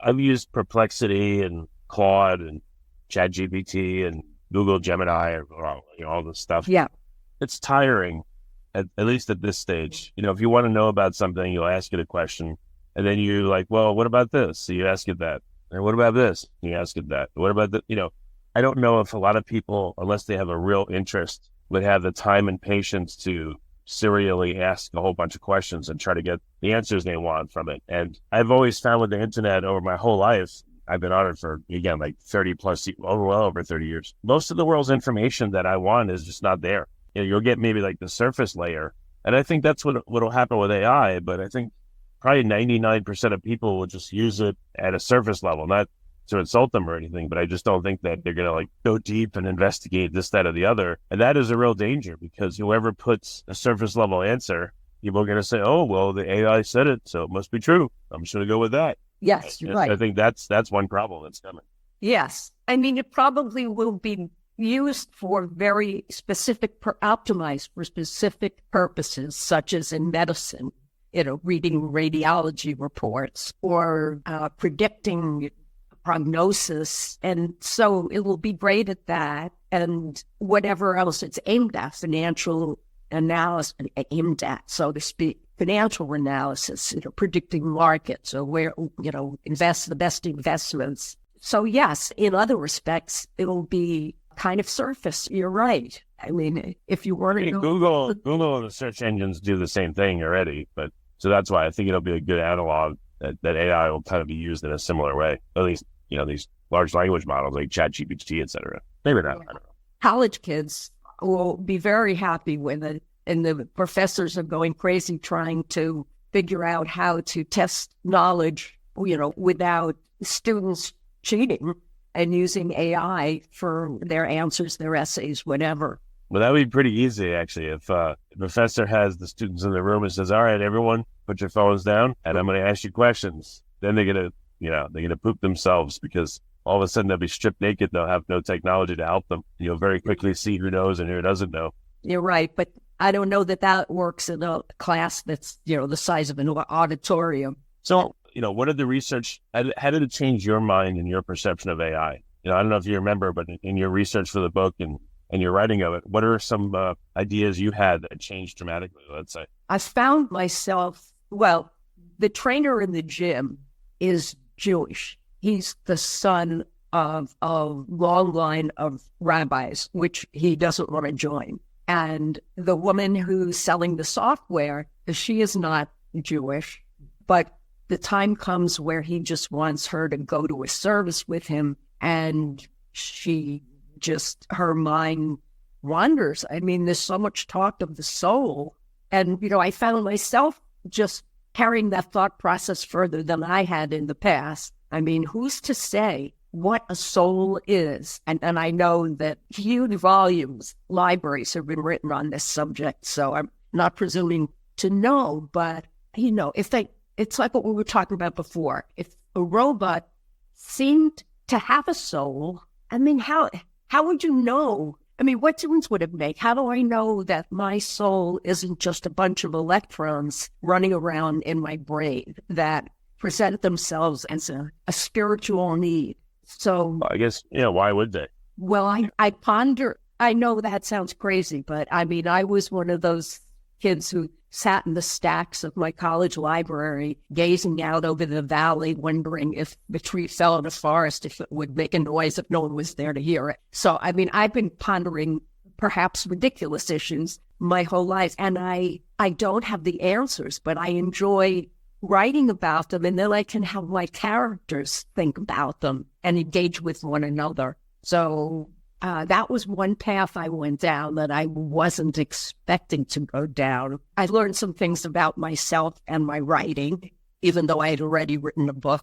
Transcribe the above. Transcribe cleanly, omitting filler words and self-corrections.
I've used Perplexity and Claude and ChatGPT and Google Gemini or all this stuff. Yeah. It's tiring, at least at this stage. If you want to know about something, you'll ask it a question, and then you're like, well, what about this? So you ask it that. And what about this? You ask it that. What about that? I don't know if a lot of people, unless they have a real interest, would have the time and patience to serially ask a whole bunch of questions and try to get the answers they want from it. And I've always found with the internet over my whole life, I've been on it for, again, like 30 plus, well over 30 years. Most of the world's information that I want is just not there. You'll get maybe like the surface layer. And I think that's what'll happen with AI. But I think probably 99% of people will just use it at a surface level, not to insult them or anything, but I just don't think that they're going to go deep and investigate this, that, or the other. And that is a real danger, because whoever puts a surface level answer, people are going to say, oh, well, the AI said it, so it must be true. I'm just going to go with that. Yes, you're right. I think that's one problem that's coming. Yes. I mean, it probably will be used for very specific, optimized for specific purposes, such as in medicine, reading radiology reports or predicting prognosis. And so it will be great at that. And whatever else it's aimed at, financial analysis, aimed at, so to speak, financial analysis, predicting markets or where, invest the best investments. So yes, in other respects, it'll be kind of surface. You're right. I mean, if you were to Google and the search engines do the same thing already, but so that's why I think it'll be a good analog that AI will kind of be used in a similar way. At least, these large language models like ChatGPT, et cetera. Maybe not. I don't know. College kids will be very happy with it, and the professors are going crazy trying to figure out how to test knowledge, without students cheating and using AI for their answers, their essays, whatever. Well, that would be pretty easy, actually. If the professor has the students in the room and says, all right, everyone, put your phones down, and I'm going to ask you questions. Then they're going to poop themselves, because all of a sudden they'll be stripped naked. They'll have no technology to help them. You'll very quickly see who knows and who doesn't know. You're right. But I don't know that works in a class that's, the size of an auditorium. So, what did the research, how did it change your mind and your perception of AI? I don't know if you remember, but in your research for the book and your writing of it, what are some ideas you had that changed dramatically, let's say? I found myself, the trainer in the gym is Jewish. He's the son of a long line of rabbis, which he doesn't want to join. And the woman who's selling the software, she is not Jewish, but the time comes where he just wants her to go to a service with him, and her mind wanders. I mean, there's so much talk of the soul. And, I found myself just carrying that thought process further than I had in the past. I mean, who's to say what a soul is? And I know that huge volumes, libraries have been written on this subject, so I'm not presuming to know, but, it's like what we were talking about before. If a robot seemed to have a soul, I mean, how would you know? I mean, what difference would it make? How do I know that my soul isn't just a bunch of electrons running around in my brain that present themselves as a spiritual need? So I guess, why would they? Well, I ponder, I know that sounds crazy, but I mean, I was one of those kids who sat in the stacks of my college library, gazing out over the valley, wondering if the tree fell in the forest, if it would make a noise if no one was there to hear it. So, I mean, I've been pondering perhaps ridiculous issues my whole life, and I don't have the answers, but I enjoy writing about them, and then I can have my characters think about them and engage with one another. So that was one path I went down that I wasn't expecting to go down. I learned some things about myself and my writing, even though I had already written a book.